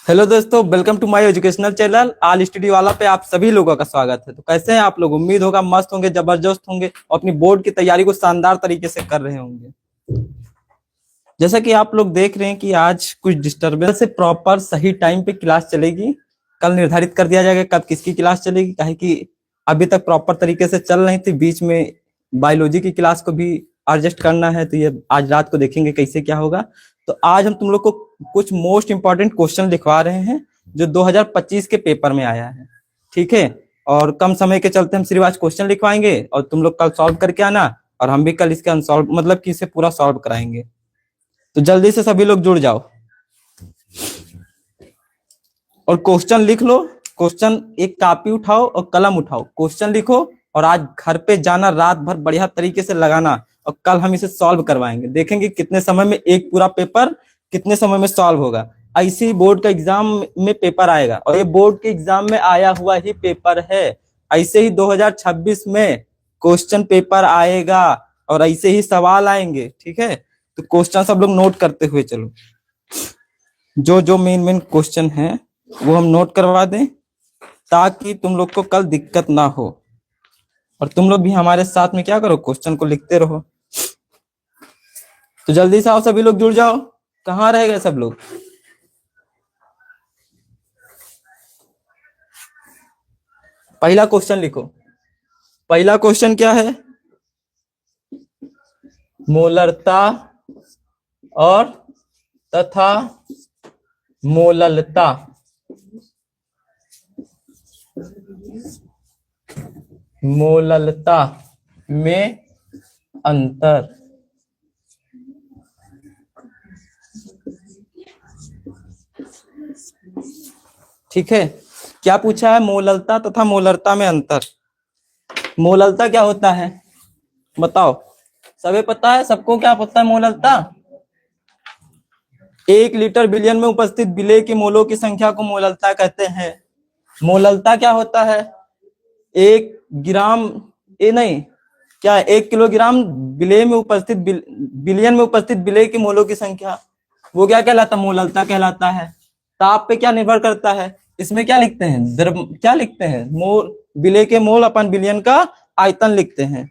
Hello दोस्तों, welcome to my educational channel all study वाला पे आप सभी लोगों का स्वागत है। तो कैसे हैं आप लोग? उम्मीद होगा मस्त होंगे, जबरदस्त होंगे और अपनी बोर्ड की तैयारी को शानदार तरीके से कर रहे होंगे। जैसा कि आप लोग देख रहे हैं कि आज कुछ डिस्टरबेंस से प्रॉपर सही टाइम पे क्लास चलेगी। कल निर्धारित कर दिया जाएगा कब किसकी क्लास चलेगी, काहे कि अभी तक प्रॉपर तरीके से चल रही थी। बीच में बायोलॉजी की क्लास को भी एडजस्ट करना है, तो ये आज रात को देखेंगे कैसे क्या होगा। तो आज हम तुम लोग को कुछ मोस्ट इंपॉर्टेंट क्वेश्चन लिखवा रहे हैं जो 2025 के पेपर में आया है। ठीक है, और कम समय के चलते हम सिर्फ आज क्वेश्चन लिखवाएंगे और तुम लोग कल सॉल्व करके आना, और हम भी कल इसके अनसॉल्व मतलब कि इसे पूरा सॉल्व कराएंगे। तो जल्दी से सभी लोग जुड़ जाओ और क्वेश्चन लिख लो। क्वेश्चन एक कॉपी उठाओ और कलम उठाओ, क्वेश्चन लिखो और आज घर पे जाना, रात भर बढ़िया तरीके से लगाना और कल हम इसे सॉल्व करवाएंगे। देखेंगे कितने समय में एक पूरा पेपर कितने समय में सॉल्व होगा। ऐसी बोर्ड का एग्जाम में पेपर आएगा और ये बोर्ड के एग्जाम में आया हुआ ही पेपर है। ऐसे ही 2026 में क्वेश्चन पेपर आएगा और ऐसे ही सवाल आएंगे। ठीक है, तो क्वेश्चन सब लोग नोट करते हुए चलो। जो जो मेन क्वेश्चन है वो हम नोट करवा दें ताकि तुम लोग को कल दिक्कत ना हो। और तुम लोग भी हमारे साथ में क्या करो, क्वेश्चन को लिखते रहो। तो जल्दी से आओ, सभी लोग जुड़ जाओ। कहाँ रह गए सब लोग? पहला क्वेश्चन लिखो। पहला क्वेश्चन क्या है? मोलरता और तथा मोललता मोललता में अंतर। ठीक है, क्या पूछा है? मोललता तथा मोलरता में अंतर। मोललता क्या होता है बताओ? सबे पता है सबको क्या पता है मोललता? 1 लीटर बिलियन में उपस्थित विलेय के मोलों की संख्या को मोललता कहते हैं। मोललता क्या होता है? 1 ग्राम नहीं, क्या 1 किलोग्राम विलेय में उपस्थित बिलियन में उपस्थित विलेय के मोलों की संख्या, वो क्या कहलाता? मोललता कहलाता है। ताप पे क्या निर्भर करता है? इसमें क्या लिखते हैं? द्रव क्या लिखते हैं? मोल, विलेय के मोल अपन बिलियन का आयतन लिखते हैं।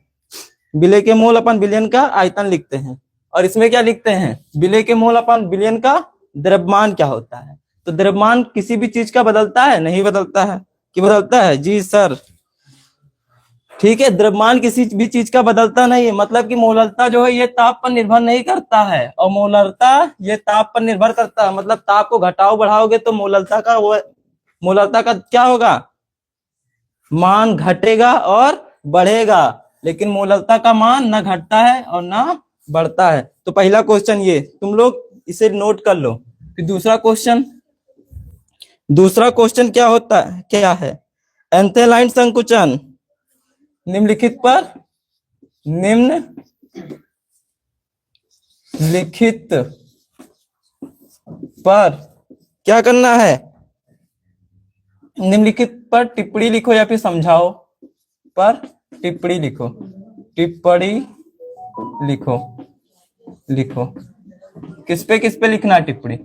विलेय के मोल अपन बिलियन का आयतन लिखते हैं। और इसमें क्या लिखते हैं? विलेय के मोल अपन बिलियन का द्रव्यमान क्या होता है। तो द्रव्यमान किसी भी चीज का बदलता है? नहीं बदलता है। कि बदलता है? जी सर। ठीक है, द्रव्यमान किसी भी चीज का बदलता नहीं है। मतलब कि मोलरता जो है ये ताप पर निर्भर नहीं करता है और मोलरता ये ताप पर निर्भर करता है। मतलब ताप को घटाओ बढ़ाओगे तो मोलरता का क्या होगा? मान घटेगा और बढ़ेगा, लेकिन मोलरता का मान ना घटता है और ना बढ़ता है। तो पहला क्वेश्चन ये तुम लोग इसे नोट कर लो। फिर दूसरा क्वेश्चन क्या होता है, क्या है? एंथेलाइन संकुचन निम्नलिखित पर क्या करना है? निम्नलिखित पर टिप्पणी लिखो या फिर समझाओ। पर टिप्पणी लिखो, टिप्पणी लिखो। किस पे लिखना है टिप्पणी?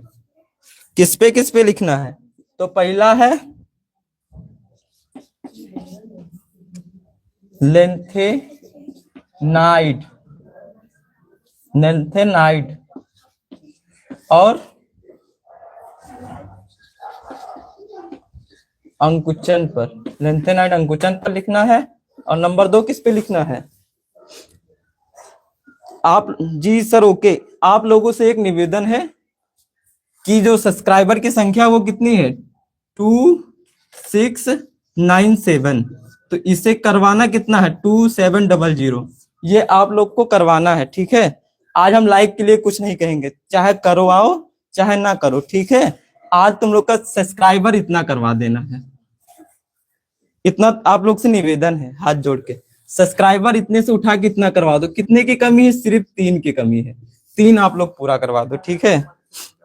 किस पे लिखना है? तो पहला है लेंथेनाइड और अंकुचन पर। लेंथेनाइड अंकुचन पर लिखना है। और नंबर 2 किस पे लिखना है? आप जी सर ओके, आप लोगों से एक निवेदन है कि जो सब्सक्राइबर की संख्या वो कितनी है? 2697। तो इसे करवाना कितना है? 2700। ये आप लोग को करवाना है। ठीक है, आज हम लाइक के लिए कुछ नहीं कहेंगे, चाहे करो आओ चाहे ना करो। ठीक है, आज तुम लोग का सब्सक्राइबर इतना करवा देना है। इतना आप लोग से निवेदन है हाथ जोड़ के, सब्सक्राइबर इतने से उठा के इतना करवा दो। कितने की कमी है? सिर्फ 3 की कमी है। 3 आप लोग पूरा करवा दो। ठीक है,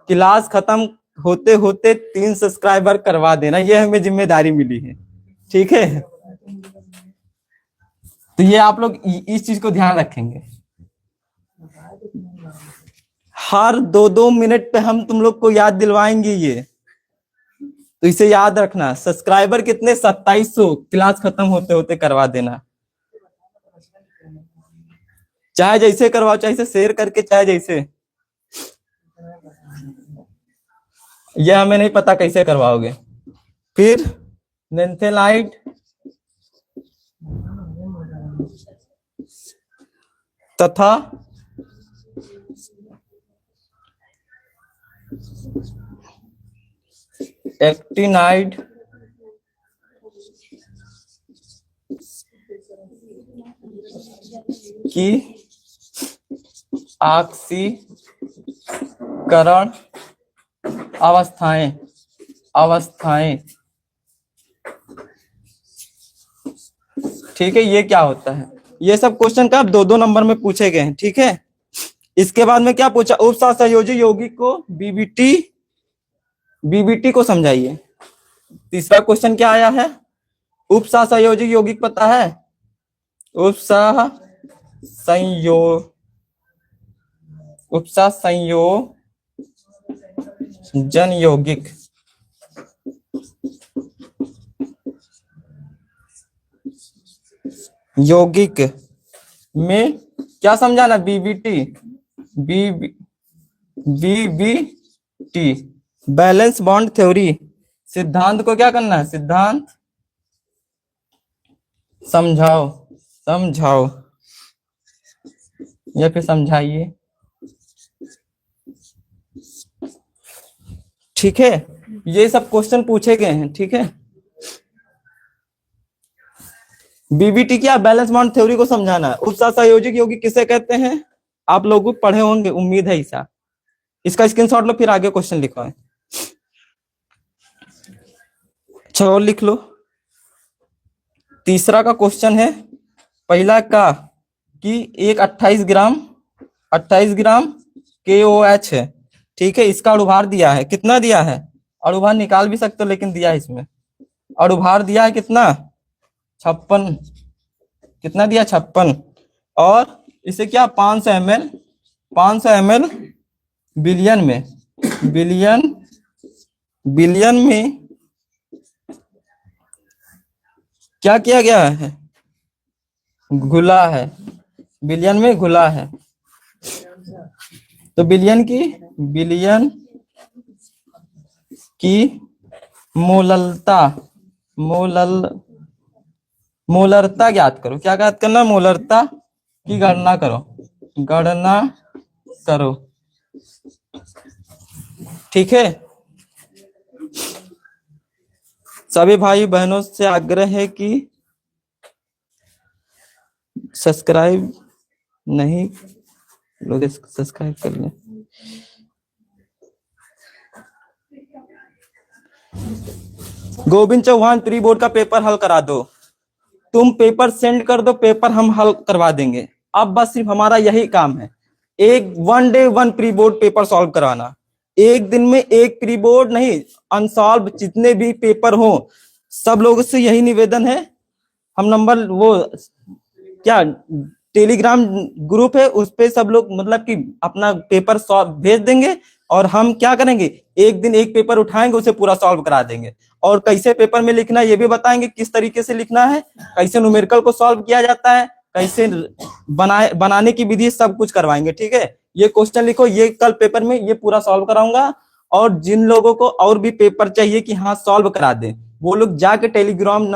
क्लास खत्म होते होते 3 सब्सक्राइबर करवा देना, ये हमें जिम्मेदारी मिली है। ठीक है, तो ये आप लोग इस चीज को ध्यान रखेंगे। हर 2-2 मिनट पे हम तुम लोग को याद दिलवाएंगे ये। तो इसे याद रखना। सब्सक्राइबर कितने? 2700। क्लास खत्म होते होते करवा देना, चाहे जैसे करवाओ, चाहे इसे शेयर करके, चाहे जैसे। यह हमें नहीं पता कैसे करवाओगे। फिर नेंथेलाइट तथा एक्टिनाइड की ऑक्सीकरण अवस्थाएं ठीक है, ये क्या होता है? ये सब क्वेश्चन का 2-2 नंबर में पूछे गए हैं, ठीक है। इसके बाद में क्या पूछा? उपसहसंयोजी यौगिक को बीबीटी को समझाइए। तीसरा क्वेश्चन क्या आया है? उपसहसंयोजी यौगिक पता है? उपसहसंयोजन यौगिक में क्या समझाना? बीबीटी बैलेंस बॉन्ड थ्योरी सिद्धांत को क्या करना है? सिद्धांत समझाओ या फिर समझाइए, ठीक है। ये सब क्वेश्चन पूछे गए हैं, ठीक है। बीबीटी क्या? बैलेंस बॉन्ड थ्योरी को समझाना है। उपसहसंयोजक यौगिक किसे कहते हैं? आप लोग पढ़े होंगे, उम्मीद है ऐसा। इसका स्क्रीनशॉट लो, फिर आगे क्वेश्चन लिखो है। अच्छा, और लिख लो। तीसरा का क्वेश्चन है, पहला का कि एक 28 ग्राम KOH है, ठीक है। इसका अणुभार दिया है, कितना दिया है? अणुभार निकाल भी सकते हो, लेकिन दिया है इसमें। अणुभार दिया है कितना? 56। कितना दिया? 56। और इसे क्या? 500 ml बिलियन में क्या किया गया है? घुला है, बिलियन में घुला है। तो बिलियन की मोलरता ज्ञात करो। क्या ज्ञात करना? मोलरता की गणना करो, ठीक है। सभी भाई बहनों से आग्रह है कि सब्सक्राइब नहीं लोग, सब्सक्राइब कर लें। गोविंद चौहान, प्री बोर्ड का पेपर हल करा दो। तुम पेपर सेंड कर दो, पेपर हम हल करवा देंगे। अब बस सिर्फ हमारा यही काम है, एक 1 day 1 pre board paper solve कराना। एक दिन में एक प्री बोर्ड नहीं, अनसॉल्व जितने भी पेपर हो, सब लोगों से यही निवेदन है। हम नंबर वो क्या टेलीग्राम ग्रुप है, उस पे सब लोग मतलब कि अपना पेपर सॉल्व भेज देंगे, और हम क्या करेंगे, एक दिन एक पेपर उठाएंगे, उसे पूरा सॉल्व करा देंगे। और कैसे पेपर में लिखना है ये भी बताएंगे, किस तरीके से लिखना है, कैसे न्यूमेरिकल को सॉल्व किया जाता है, कैसे बनाने की विधि, सब कुछ करवाएंगे, ठीक है। ये क्वेश्चन लिखो, ये कल पेपर में ये पूरा सॉल्व कराऊंगा। और जिन लोगों को और भी पेपर चाहिए कि हाँ सॉल्व करा दें, वो लोग जाके टेलीग्राम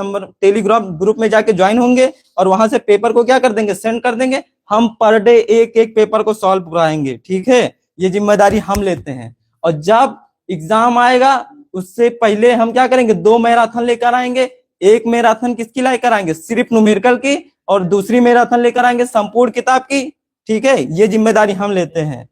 ग्रुप में जाके ज्वाइन होंगे, और वहां से पेपर को क्या कर देंगे, सेंड कर देंगे। हम पर डे एक एक पेपर को सॉल्व कराएंगे, ठीक है। ये जिम्मेदारी हम लेते हैं। और जब एग्जाम आएगा उससे पहले हम क्या करेंगे, 2 मैराथन लेकर आएंगे। एक मैराथन किसकी लेकर आएंगे? सिर्फ न्यूमेरिकल की, और दूसरी मैराथन लेकर आएंगे संपूर्ण किताब की, ठीक है। ये जिम्मेदारी हम लेते हैं।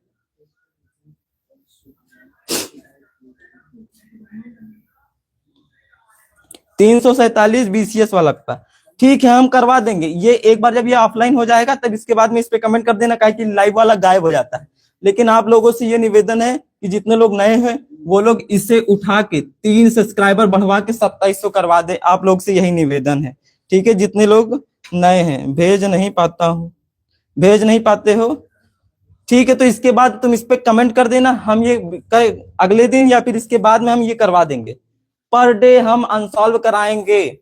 $347 BCS वाला पेपर, ठीक है, हम करवा देंगे। ये एक बार जब ये ऑफलाइन हो जाएगा, तब इसके बाद में इस पे कमेंट कर देना, काहे कि लाइव वाला गायब हो जाता है। लेकिन आप लोगों से ये निवेदन है कि जितने लोग नए हैं वो लोग इसे उठा के 3 सब्सक्राइबर बढ़वा के 2700 करवा दे। आप लोग से यही निवेदन है, ठीक है। जितने लोग नए हैं, भेज नहीं पाते हो, ठीक है। तो इसके बाद तुम इस पे कमेंट कर देना, हम ये अगले दिन या फिर इसके बाद में हम ये करवा देंगे। पर डे हम अनसॉल्व कराएंगे।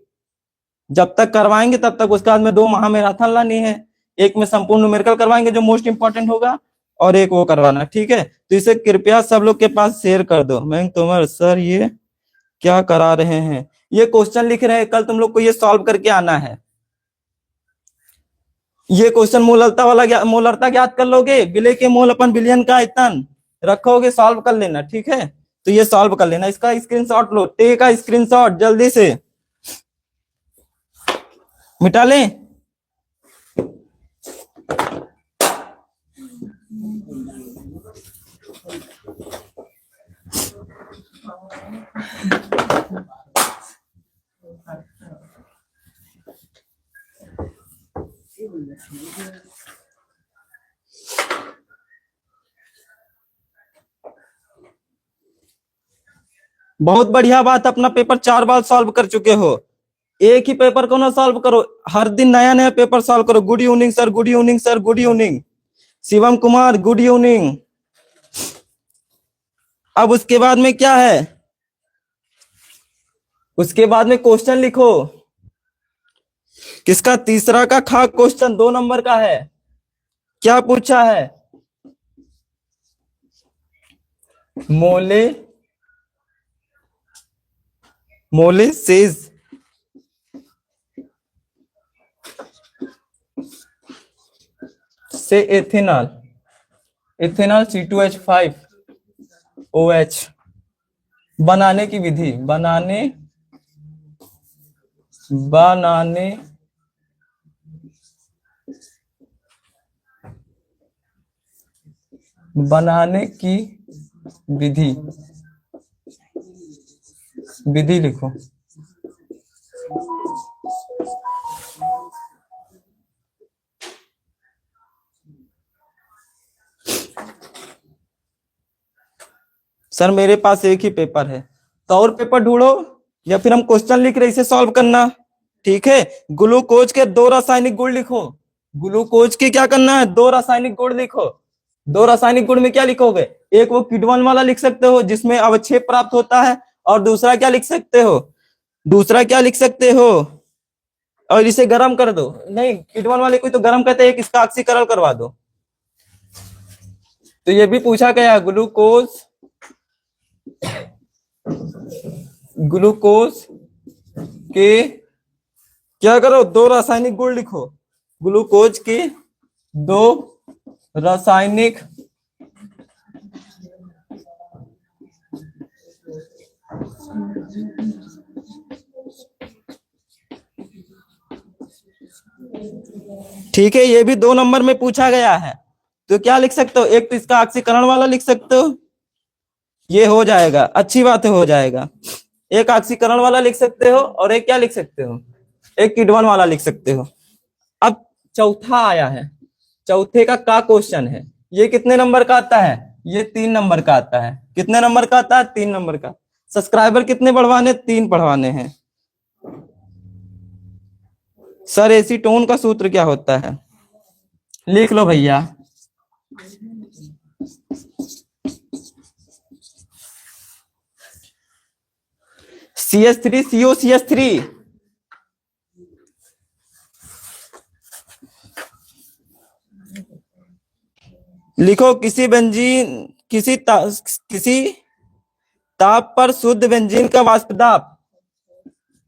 जब तक करवाएंगे तब तक, उसके बाद में 2 महामैराथन लानी है। एक में संपूर्ण न्यूमेरिकल करवाएंगे जो मोस्ट इंपॉर्टेंट होगा, और एक वो करवाना, ठीक है। तो इसे कृपया सब लोग के पास शेयर कर दो। मैं तोमर सर ये क्या करा रहे हैं, ये क्वेश्चन लिख रहे हैं, कल तुम लोग को ये सॉल्व करके आना है। ये क्वेश्चन मोलरता वाला, मोलरता ज्ञात कर लोगे, विलेय के मोल अपन बिलियन का आयतन रखोगे, सॉल्व कर लेना, ठीक है। तो ये सॉल्व कर लेना, इसका स्क्रीनशॉट लो, टेक का स्क्रीनशॉट जल्दी से मिटा लें। बहुत बढ़िया बात, अपना पेपर 4 बार सॉल्व कर चुके हो। एक ही पेपर को ना सॉल्व करो, हर दिन नया नया पेपर सॉल्व करो। Good evening sir, good evening sir, good evening. Shivam Kumar good evening. अब उसके बाद में क्या है, उसके बाद में क्वेश्चन लिखो। किसका, तीसरा का खा क्वेश्चन 2 नंबर का है। क्या पूछा है, मोले मोलेसेस से एथेनॉल C2H5OH बनाने की विधि, बनाने की विधि लिखो। सर मेरे पास एक ही पेपर है, तो और पेपर ढूंढो, या फिर हम क्वेश्चन लिख रहे इसे सॉल्व करना, ठीक है। ग्लूकोज के 2 रासायनिक गुण लिखो। ग्लूकोज के क्या करना है, 2 रासायनिक गुण लिखो। 2 रासायनिक गुण में क्या लिखोगे, एक वो किडवन वाला लिख सकते हो जिसमें अवक्षेप प्राप्त होता है, और दूसरा क्या लिख सकते हो, और इसे गर्म कर दो। नहीं, किडवन वाले को तो गर्म करते हैं, एक इसका ऑक्सीकरण करवा दो। तो ये भी पूछा गया, ग्लूकोज के क्या करो, 2 रासायनिक गुण लिखो। ग्लूकोज के 2 रासायनिक ठीक है, ये भी 2 नंबर में पूछा गया है। तो क्या लिख सकते हो, एक तो इसका ऑक्सीकरण वाला लिख सकते हो, ये हो जाएगा, अच्छी बात है, हो जाएगा। एक ऑक्सीकरण वाला लिख सकते हो, और एक क्या लिख सकते हो, एक किडवन वाला लिख सकते हो। अब चौथा आया है, चौथे का क्वेश्चन है। ये कितने नंबर का आता है, ये 3 नंबर का आता है। कितने नंबर का आता है, 3 नंबर का। सब्सक्राइबर कितने बढ़वाने, 3 बढ़वाने हैं। सर एसीटोन का सूत्र क्या होता है, लिख लो भैया। CH3COCH3। लिखो, किसी ताप पर शुद्ध बेंजीन का वाष्प दाब,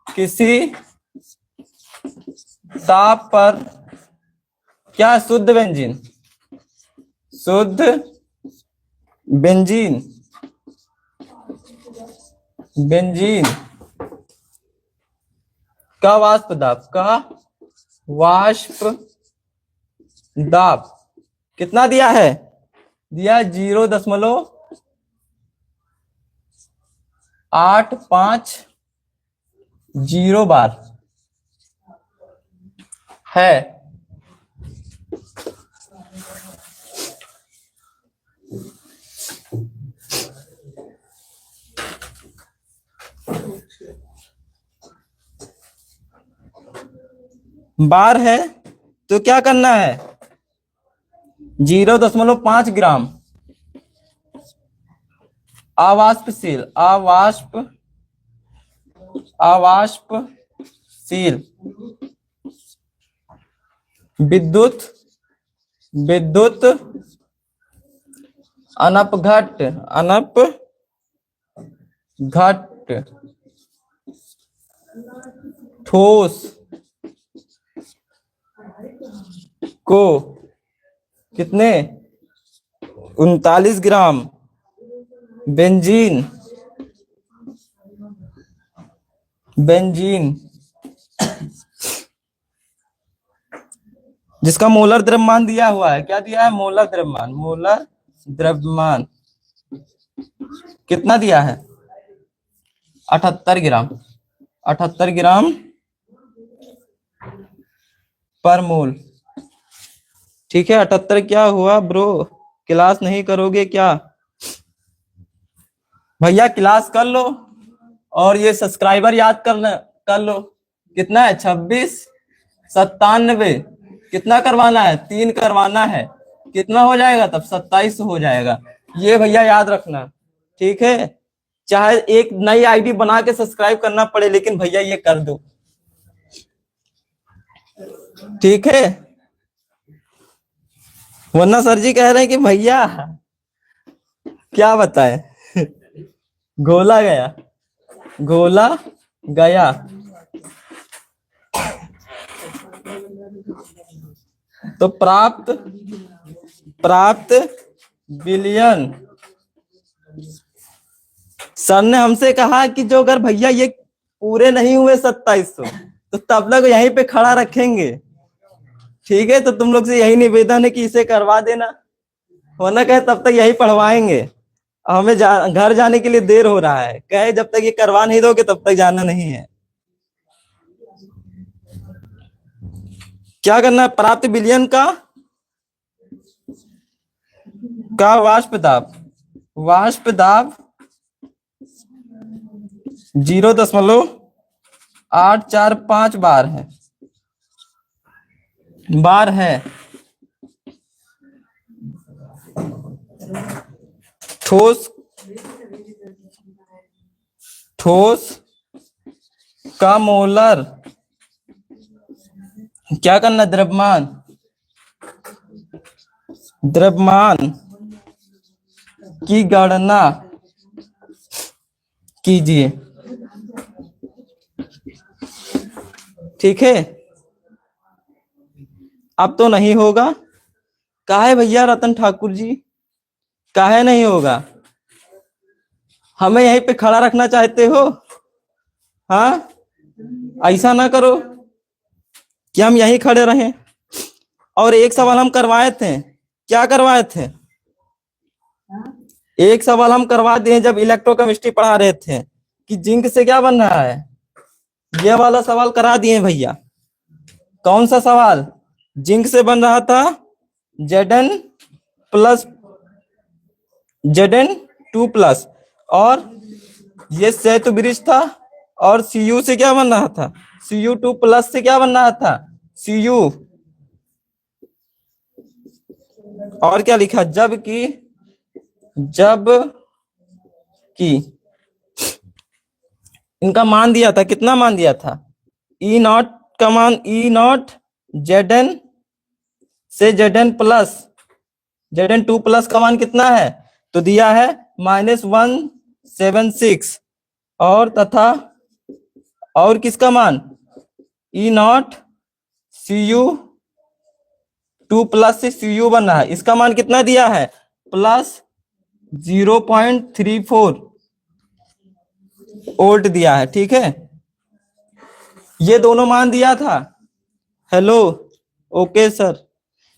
किसी ताप पर क्या, शुद्ध बेंजीन का वाष्प दाब कितना दिया है, दिया 0.850 बार है। बार है तो क्या करना है, 0.5 ग्राम अवाष्पशील अवाष्पशील, विद्युत, विद्युत अनपघट, अनपघट, ठोस को कितने 39 ग्राम बेंजीन, बेंजीन जिसका मोलर द्रव्यमान दिया हुआ है, क्या दिया है? मोलर द्रव्यमान, मोलर द्रव्यमान कितना दिया है? 78 ग्राम, 78 ग्राम पर मोल। ठीक है, 78 क्या हुआ ब्रो? क्लास नहीं करोगे क्या भैया? क्लास कर लो और ये सब्सक्राइबर याद कर लो। कितना है? 26 97, कितना करवाना है? 3 करवाना है। कितना हो जाएगा तब? 27 हो जाएगा। ये भैया याद रखना, ठीक है? चाहे एक नई आईडी बना के सब्सक्राइब करना पड़े, लेकिन भैया ये कर दो, ठीक है? वरना सर जी कह रहे हैं कि भैया क्या बताए घोला गया, घोला गया। तो प्राप्त विलयन, सर ने हमसे कहा कि जो अगर भैया ये पूरे नहीं हुए 2700 तो तब तक यहीं पे खड़ा रखेंगे, ठीक है? तो तुम लोग से यही निवेदन है कि इसे करवा देना, वरना कहे तब तक यही पढ़वाएंगे। हमें घर जाने के लिए देर हो रहा है, कहे जब तक ये करवा नहीं दोगे तब तक जाना नहीं है। क्या करना है? प्राप्त विलयन का वाष्प दाब, वाष्प दाब 0.845 बार है, बार है। ठोस का मोलर क्या करना? द्रव्यमान, द्रव्यमान की गणना कीजिए, ठीक है? अब तो नहीं होगा, काहे भैया रतन ठाकुर जी, काहे नहीं होगा? हमें यहीं पे खड़ा रखना चाहते हो? हाँ, ऐसा ना करो कि हम यहीं खड़े रहें। और एक सवाल हम करवाए थे, क्या करवाए थे? एक सवाल हम करवा दिए जब इलेक्ट्रोकेमिस्ट्री पढ़ा रहे थे कि जिंक से क्या बन रहा है, ये वाला सवाल करा दिए भैया। कौन सा सवाल? जिंक से बन रहा था Zn प्लस Zn2+, और ये सेतु ब्रिज था, और Cu से क्या बन रहा था? Cu2+ से क्या बन रहा था? Cu। और क्या लिखा? जब कि इनका मान दिया था, कितना मान दिया था? E0 का मान, E0 Zn से Zn+, Zn2+ का मान कितना है? तो दिया है -176, और तथा और किसका मान? E0 Cu2+ से Cu बन रहा है, इसका मान कितना दिया है? +0.34 वोल्ट दिया है, ठीक है? ये दोनों मान दिया था। हेलो, ओके सर,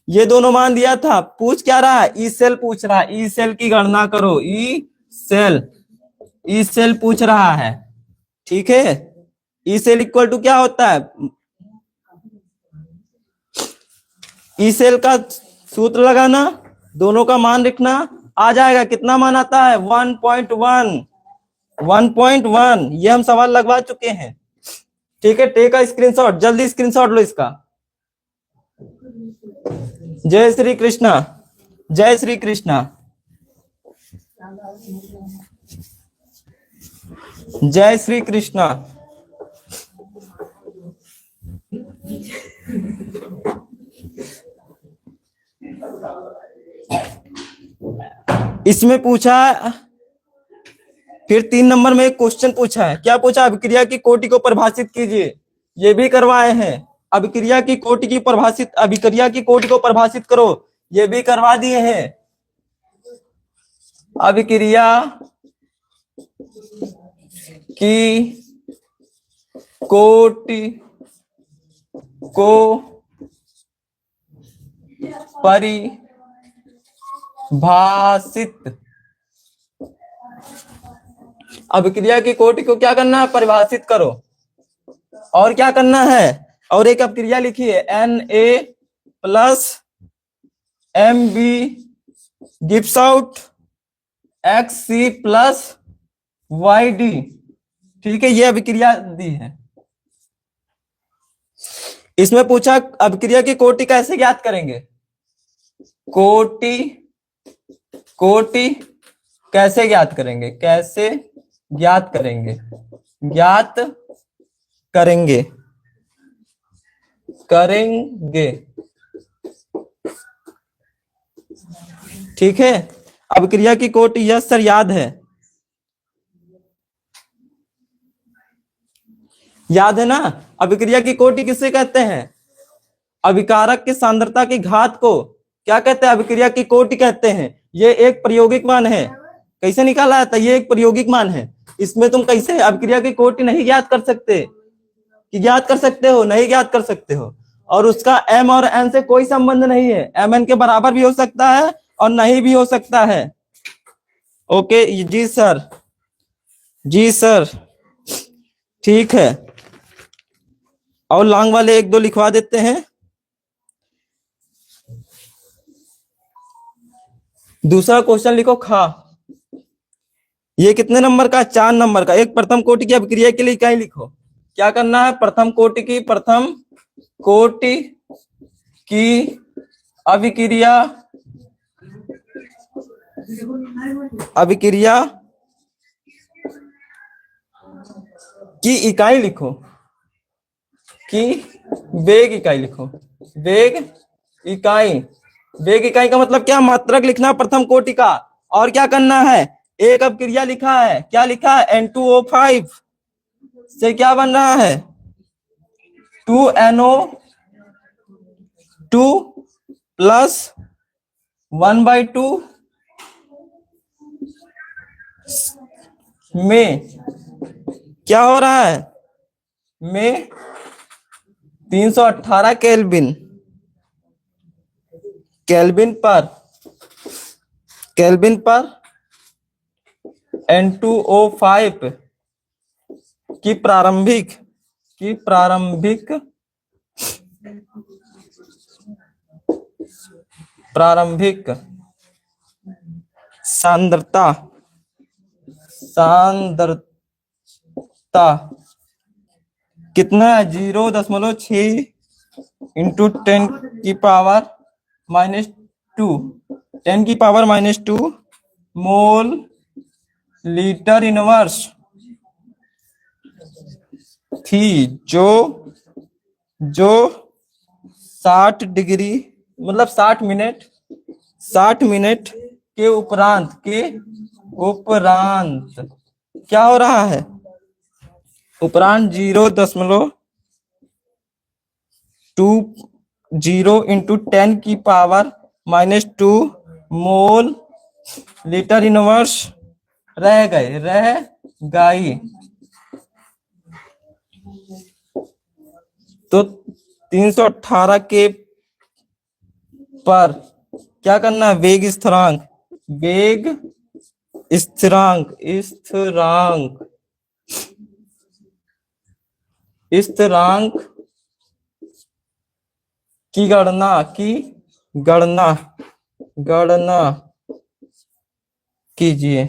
ये दोनों मान दिया था। पूछ क्या रहा है? ई सेल पूछ रहा है, ई सेल की गणना करो, ई सेल पूछ रहा है, ठीक है? ई सेल इक्वल टू क्या होता है? ई सेल का सूत्र लगाना, दोनों का मान लिखना, आ जाएगा। कितना मान आता है? 1.1। ये हम सवाल लगवा चुके हैं, ठीक है? टेक का स्क्रीनशॉट, जल्दी स्क्रीनशॉट लो इसका। जय श्री कृष्णा, जय श्री कृष्णा, जय श्री कृष्णा। इसमें पूछा, फिर 3 नंबर में एक क्वेश्चन पूछा है, क्या पूछा? अभिक्रिया की कोटि को परिभाषित कीजिए। ये भी करवाए हैं, अभिक्रिया की कोटि को परिभाषित करो, ये भी करवा दिए हैं। अभिक्रिया की कोटि को परिभाषित, अभिक्रिया की कोटि को क्या करना है? परिभाषित करो। और क्या करना है? और एक अभिक्रिया लिखी है, Na plus Mb gives out Xc plus Yd। ठीक है, ये अभिक्रिया दी है। इसमें पूछा अभिक्रिया की कोटि कैसे ज्ञात करेंगे? कोटि कैसे ज्ञात करेंगे? कैसे ज्ञात करेंगे? ज्ञात करेंगे ठीक है। अभिक्रिया की कोटि, यह सर याद है, याद है ना? अभिक्रिया की कोटि किसे कहते हैं? अभिकारक की सांद्रता की घात को क्या कहते हैं? अभिक्रिया की कोटि कहते हैं। ये एक प्रायोगिक मान है। कैसे निकाला है? तो ये एक प्रायोगिक मान है। इसमें तुम कैसे अभिक्रिया की कोटि नहीं ज्ञात कर सकते? कि ज्ञात कर सकते हो? नहीं ज्ञात कर सकते हो। और उसका m और n से कोई संबंध नहीं है। m n के बराबर भी हो सकता है और नहीं भी हो सकता है। ओके जी सर, जी सर, ठीक है। और लॉन्ग वाले 1-2 लिखवा देते हैं। दूसरा क्वेश्चन लिखो खा। ये कितने नंबर का? 4 नंबर का। एक प्रथम कोटि की अभिक्रिया के लिए इकाई लिखो। क्या करना है? प्रथम कोटि की अभिक्रिया की इकाई लिखो, कि वेग इकाई लिखो। वेग इकाई का मतलब क्या? मात्रक लिखना प्रथम कोटि का। और क्या करना है? एक अभिक्रिया लिखा है, क्या लिखा है? N2O5 से क्या बन रहा है? 2NO2 प्लस 1/2 में क्या हो रहा है? में 318 केल्विन पर N2O5 की प्रारंभिक सांद्रता कितना है? 0.6 इंटू 10 की पावर -2 मोल लीटर इनवर्स थी, जो 60 डिग्री मतलब 60 मिनट के उपरांत क्या हो रहा है? उपरांत 0.20 इंटू 10 की पावर -2 मोल लीटर इनवर्स रह गई। तो 318 के पर क्या करना है? वेग स्थिरांक की गणना कीजिए।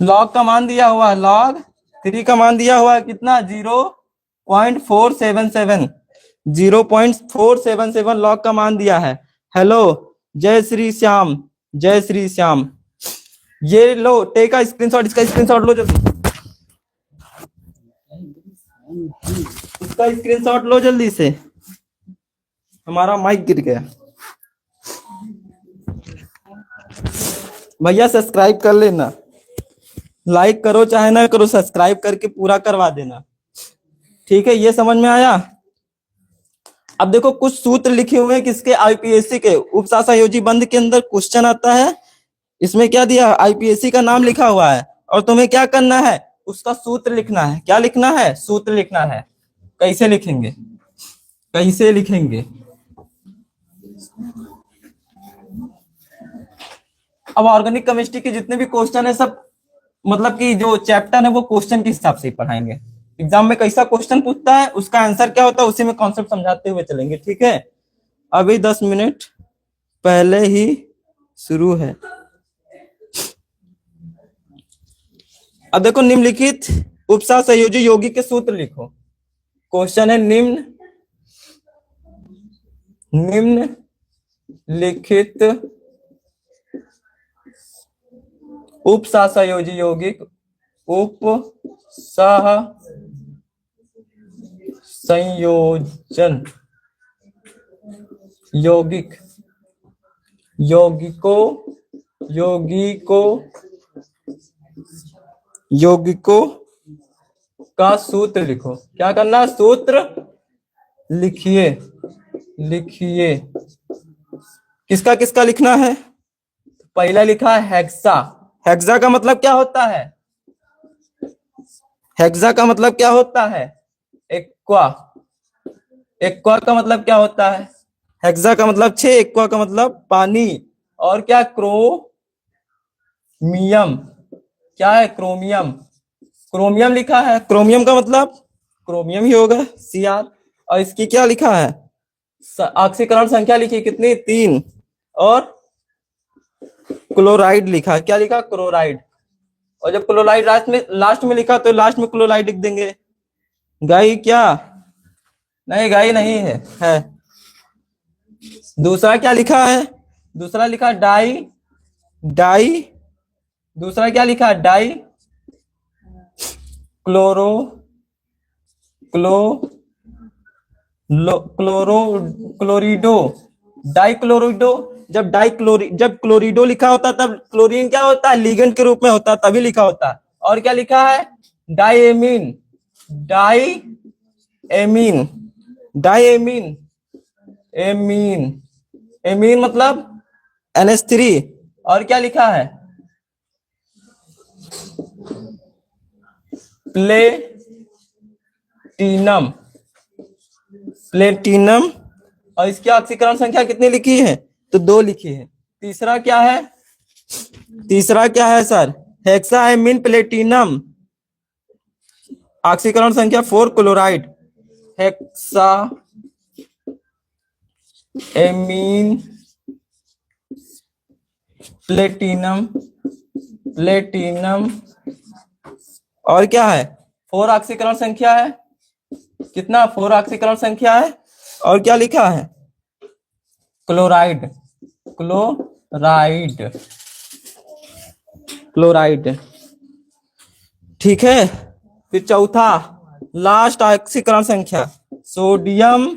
लॉग का मान दिया हुआ है, log 3 का मान दिया हुआ है कितना? 0.477 लॉग का मान दिया है। हेलो, जय श्री श्याम। ये लो, टेक का स्क्रीनशॉट, इसका स्क्रीनशॉट लो जल्दी, इसका स्क्रीनशॉट लो जल्दी से। हमारा माइक गिर गया। भैया सब्सक्राइब कर लेना, लाइक करो चाहे ना करो, सब्सक्राइब करके पूरा करवा देना। ठीक है, ये समझ में आया। अब देखो कुछ सूत्र लिखे हुए हैं किसके, आईपीएससी के। उपसहयोजी बंद के अंदर क्वेश्चन आता है, इसमें क्या दिया, आईपीएससी का नाम लिखा हुआ है, और तुम्हें क्या करना है, उसका सूत्र लिखना है। क्या लिखना है, सूत्र लिखना है। कैसे लिखेंगे, कैसे लिखेंगे। अब ऑर्गेनिक केमिस्ट्री के जितने भी क्वेश्चन है सब, मतलब कि जो चैप्टर है वो क्वेश्चन के हिसाब से ही पढ़ाएंगे। एग्जाम में कैसा क्वेश्चन पूछता है उसका आंसर क्या होता है उसी में कॉन्सेप्ट समझाते हुए चलेंगे। ठीक है, अभी 10 मिनट पहले ही शुरू है। अब देखो, निम्नलिखित उपसा संयोजी यौगिक के सूत्र लिखो। क्वेश्चन है निम्नलिखित उपसहयोजी यौगिक, उपसह संयोजन यौगिक, यौगिकों का सूत्र लिखो। क्या करना, सूत्र लिखिए। किसका किसका लिखना है। पहला लिखा है हेक्सा। हेक्सा का मतलब क्या होता है, हेक्सा का मतलब क्या होता है, एक्वा। एक्वा का मतलब क्या होता है, हेक्सा का मतलब 6, एक्वा का मतलब पानी। और क्या, क्रोमियम। क्या है, क्रोमियम। क्रोमियम लिखा है, क्रोमियम का मतलब क्रोमियम ही होगा, Cr। और इसकी क्या लिखा है, ऑक्सीकरण संख्या लिखी कितनी, 3। और क्लोराइड लिखा, क्या लिखा, क्लोराइड। और जब क्लोराइड लास्ट में लिखा तो लास्ट में क्लोराइड लिख देंगे। गाई क्या, नहीं गाई नहीं है। दूसरा क्या लिखा है, दूसरा लिखा डाई। दूसरा क्या लिखा, डाई क्लोरो क्लोरिडो, डाइक्लोरिडो। जब क्लोरिडो लिखा होता तब क्लोरीन क्या होता है, लिगेंड के रूप में होता, तभी लिखा होता। और क्या लिखा है, diamine. Diamine diamine amine amine मतलब NH3। और क्या लिखा है, प्लेटिनम। प्लेटिनम। और इसकी ऑक्सीकरण संख्या कितनी लिखी है, तो 2 लिखी है। तीसरा क्या है, तीसरा क्या है सर, हेक्साएमीन प्लेटिनम, ऑक्सीकरण संख्या 4, क्लोराइड। हेक्सा एमीन प्लेटिनम और क्या है, 4 ऑक्सीकरण संख्या है, कितना, 4 ऑक्सीकरण संख्या है। और क्या लिखा है, क्लोराइड। क्लोराइड ठीक है। फिर चौथा लास्ट ऑक्सीकरण संख्या, सोडियम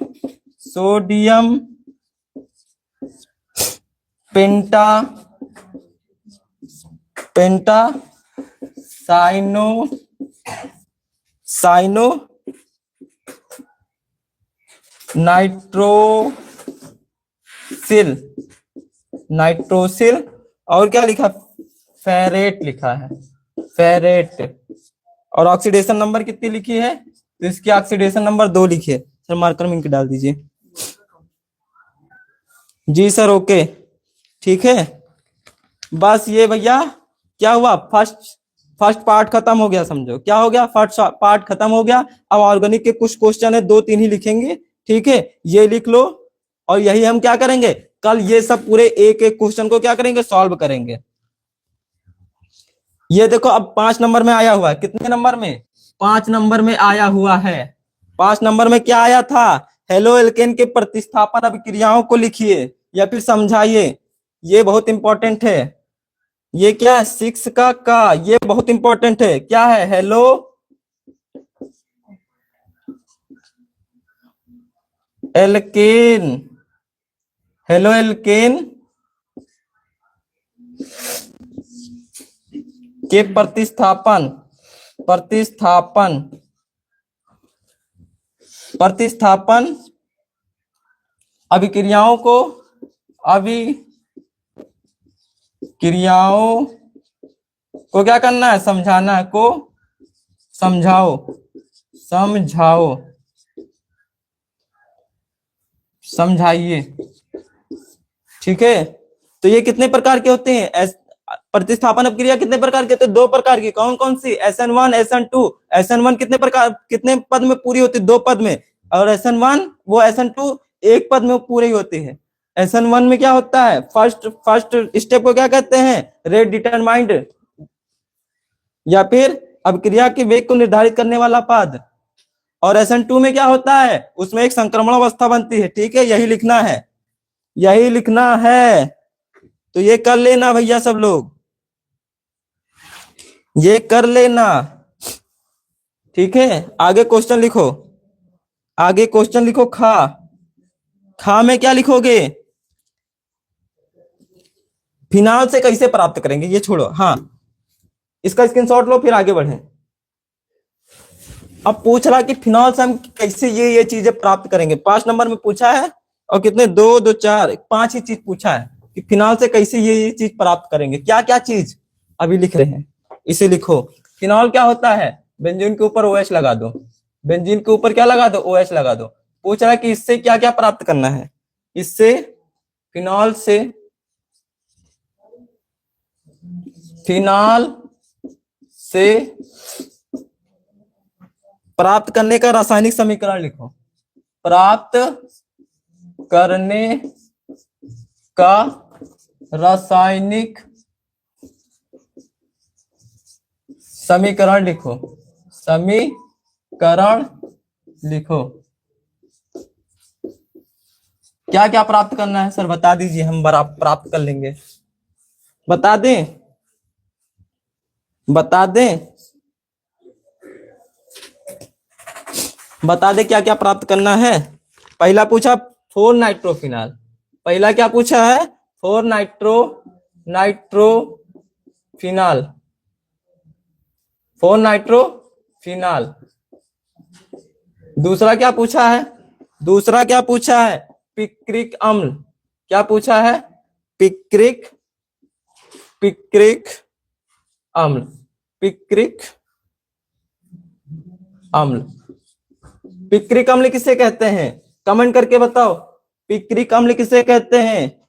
पेंटा साइनो नाइट्रोसिल। और क्या लिखा, फेरेट लिखा है, फेरेट। और ऑक्सीडेशन नंबर कितनी लिखी है, तो इसकी ऑक्सीडेशन नंबर 2 लिखिए। सर मार्कर में इंक डाल दीजिए। जी सर, ओके ठीक है। बस ये भैया क्या हुआ, फर्स्ट पार्ट खत्म हो गया, समझो क्या हो गया, फर्स्ट पार्ट खत्म हो गया। अब ऑर्गेनिक के कुछ क्वेश्चन है, 2-3 ही लिखेंगे। ठीक है, ये लिख लो। और यही हम क्या करेंगे, कल ये सब पूरे एक एक क्वेश्चन को क्या करेंगे, सॉल्व करेंगे। ये देखो अब 5 नंबर में आया हुआ है, कितने नंबर में, 5 नंबर में आया हुआ है। 5 नंबर में क्या आया था, हेलो एल्केन के प्रतिस्थापन अभिक्रियाओं को लिखिए या फिर समझाइए। ये बहुत इंपॉर्टेंट है। ये क्या है, 6 का ये बहुत इंपॉर्टेंट है। क्या है, हेलो एल्केन, हेलो एल्केन के प्रतिस्थापन प्रतिस्थापन प्रतिस्थापन अभिक्रियाओं को क्या करना है, समझाना है, को समझाओ समझाइए। ठीक है, तो ये कितने प्रकार के होते हैं? प्रतिस्थापन अपक्रिया कितने प्रकार के होते हैं? 2 प्रकार की। कौन कौन सी? SN1 SN2। SN1 कितने पद में पूरी होती है? 2 पद में। और SN1 वो SN2 1 पद में पूरी होती है। SN1 में क्या होता है? फर्स्ट स्टेप को क्या कहते हैं? रेट डिटरमाइंड, या फिर अपक्रिया के वेग को निर्धारित करने वाला पद। और SN2 में क्या होता है? उसमें एक संक्रमण अवस्था बनती है। ठीक है, यही लिखना है। तो ये कर लेना भैया, सब लोग ये कर लेना। ठीक है, आगे क्वेश्चन लिखो। खा में क्या लिखोगे? फिनाल से कैसे प्राप्त करेंगे, ये छोड़ो। हाँ, इसका स्क्रीनशॉट लो, फिर आगे बढ़े। अब पूछ रहा कि फिनॉल से हम कैसे ये चीजें प्राप्त करेंगे। 5 नंबर में पूछा है, और कितने 2 2 4 5 ही चीज पूछा है कि फिनॉल से कैसे ये चीज प्राप्त करेंगे। क्या क्या चीज अभी लिख रहे हैं, इसे लिखो। फिनॉल क्या होता है? बेंजीन के ऊपर OH लगा दो। बेंजीन के ऊपर क्या लगा दो? OH लगा दो। पूछ रहा है कि इससे क्या क्या प्राप्त करना है। इससे फिनॉल से प्राप्त करने का रासायनिक समीकरण लिखो। प्राप्त करने का रासायनिक समीकरण लिखो। क्या क्या प्राप्त करना है सर, बता दीजिए, हम प्राप्त कर लेंगे। बता दे क्या क्या प्राप्त करना है। पहला पूछा 4 नाइट्रोफिनॉल। पहला क्या पूछा है? 4 नाइट्रोफिनॉल। 4 नाइट्रोफिनॉल। दूसरा क्या पूछा है? पिक्रिक अम्ल। क्या पूछा है? पिक्रिक अम्ल। पिक्रिक अम्ल किसे कहते हैं? कमेंट करके बताओ, पिक्रिक अम्ल किसे कहते हैं?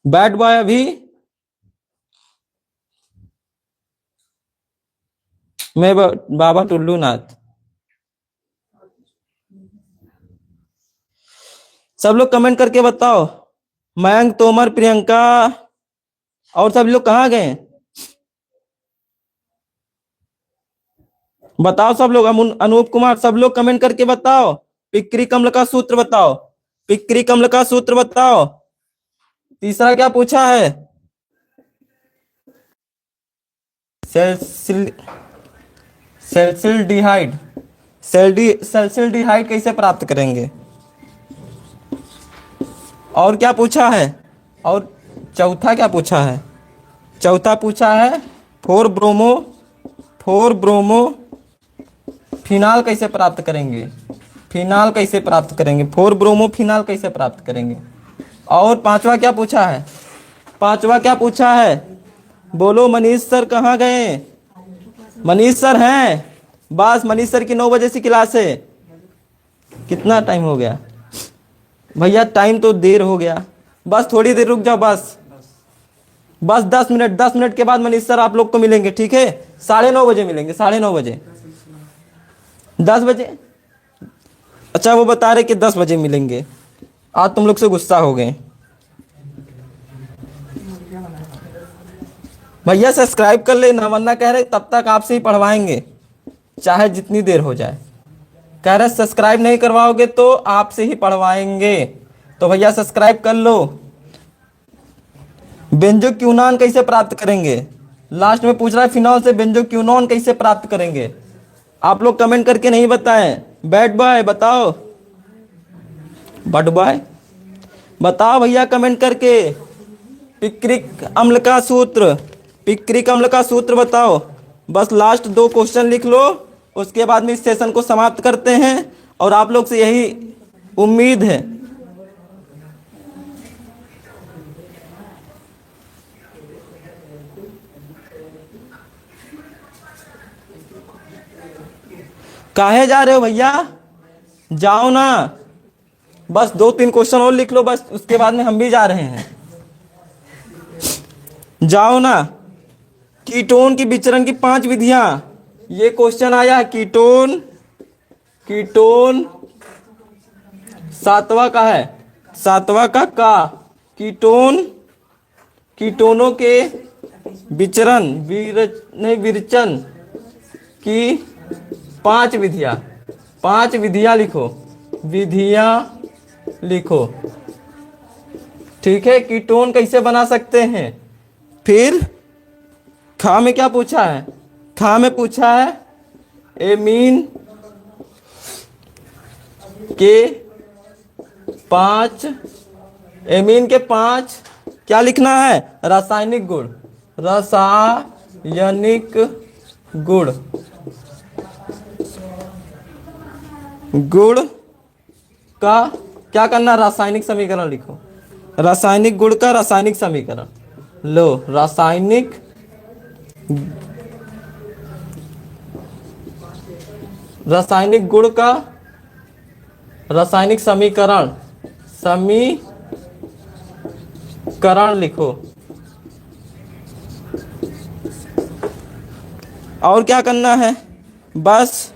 बैड बॉय अभी मैं बाबा टुल्लू नाथ। सब लोग कमेंट करके बताओ। मयंक, तोमर, प्रियंका और सब लोग कहाँ गए? बताओ सब लोग। अनूप कुमार, सब लोग कमेंट करके बताओ। पिक्रिक अम्ल का सूत्र बताओ। तीसरा क्या पूछा है? सैल्सिल्डिहाइड कैसे प्राप्त करेंगे? और क्या पूछा है? और चौथा क्या पूछा है? चौथा पूछा है 4 ब्रोमो फिनाल कैसे प्राप्त करेंगे? 4 ब्रोमो फिनाल कैसे प्राप्त करेंगे? और पांचवा क्या पूछा है? बोलो, मनीष सर कहाँ गए? मनीष सर हैं? बस, मनीष सर की 9 बजे से क्लास है। कितना टाइम हो गया भैया? टाइम तो देर हो गया, बस थोड़ी देर रुक जाओ। बस 10 मिनट के बाद मनीष सर आप लोग को मिलेंगे। ठीक है, 9:30 बजे मिलेंगे। 9:30 10 बजे। अच्छा, वो बता रहे कि 10 बजे मिलेंगे। आज तुम लोग से गुस्सा हो गए भैया। सब्सक्राइब कर लेना, वरना कह रहे तब तक आपसे ही पढ़वाएंगे, चाहे जितनी देर हो जाए। कह रहे सब्सक्राइब नहीं करवाओगे तो आपसे ही पढ़वाएंगे, तो भैया सब्सक्राइब कर लो। बेंजोक्विनोन कैसे प्राप्त करेंगे? लास्ट में पूछ रहा है फिनॉल से बेंजोक्विनोन कैसे प्राप्त करेंगे? आप लोग कमेंट करके नहीं बताएं। बैड बॉय बताओ, बड बॉय बताओ भैया कमेंट करके। पिक्रिक अम्ल का सूत्र, पिक्रिक अम्ल का सूत्र बताओ। बस लास्ट 2 क्वेश्चन लिख लो, उसके बाद में इस सेशन को समाप्त करते हैं और आप लोग से यही उम्मीद है। काहे जा रहे हो भैया, जाओ ना, बस 2-3 क्वेश्चन और लिख लो, बस उसके बाद में हम भी जा रहे हैं, जाओ ना। कीटोन की विचरण की 5 विधियां, ये क्वेश्चन आया है। कीटोन, कीटोन 7वां का है, 7वां का कीटोन, कीटोनों के विचरण विरचन की 5 विधियां, 5 विधियां लिखो, विधियां लिखो, ठीक है। कीटोन कैसे बना सकते हैं। फिर खा में क्या पूछा है, खा में पूछा है एमीन के 5, एमीन के 5 क्या लिखना है, रासायनिक गुण, रासायनिक गुण, गुण का क्या करना, रासायनिक समीकरण लिखो, रासायनिक गुण का रासायनिक समीकरण लो, रासायनिक गुण का रासायनिक समीकरण, समीकरण लिखो। और क्या करना है, बस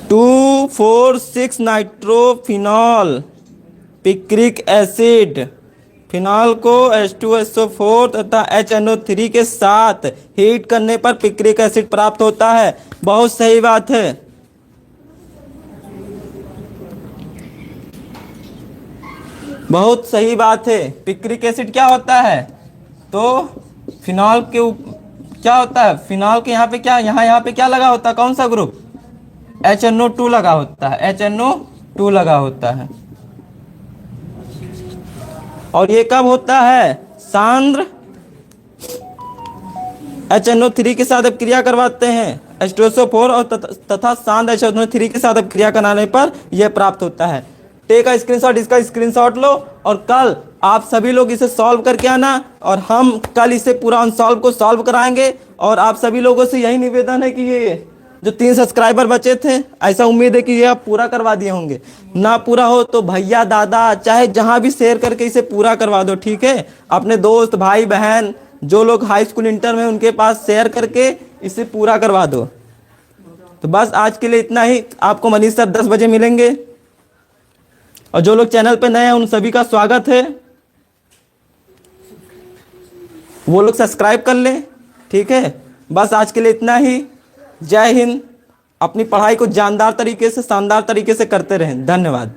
2,4,6 नाइट्रोफिनॉल पिक्रिक एसिड, फिनॉल को H2SO4 तथा HNO3 के साथ हीट करने पर पिक्रिक एसिड प्राप्त होता है। बहुत सही बात है, बहुत सही बात है। पिक्रिक एसिड क्या होता है, तो फिनॉल के क्या होता है, फिनॉल के यहाँ पे क्या, यहाँ पे क्या लगा होता है, कौन सा ग्रुप, HNO2 लगा होता है, HNO2 लगा होता है। और ये कब होता है, सांद्र HNO3 के साथ अब क्रिया करवाते हैं, H2SO4 और तथा सांद्र HNO3 के साथ अब क्रिया कराने पर यह प्राप्त होता है। टेक का स्क्रीनशॉट, इसका स्क्रीनशॉट लो और कल आप सभी लोग इसे सॉल्व करके आना, और हम कल इसे पूरा अनसॉल्व को सॉल्व कराएंगे। और आप सभी लोगों से यही निवेदन है कि ये जो 3 सब्सक्राइबर बचे थे, ऐसा उम्मीद है कि ये आप पूरा करवा दिए होंगे, ना पूरा हो तो भैया दादा चाहे जहां भी शेयर करके इसे पूरा करवा दो, ठीक है। अपने दोस्त भाई बहन जो लोग हाई स्कूल इंटर में, उनके पास शेयर करके इसे पूरा करवा दो। तो बस आज के लिए इतना ही, आपको मनीष सर 10 बजे मिलेंगे, और जो लोग चैनल पे नए हैं उन सभी का स्वागत है, वो लोग सब्सक्राइब कर लें, ठीक है। बस आज के लिए इतना ही, जय हिंद। अपनी पढ़ाई को जानदार तरीके से, शानदार तरीके से करते रहें। धन्यवाद।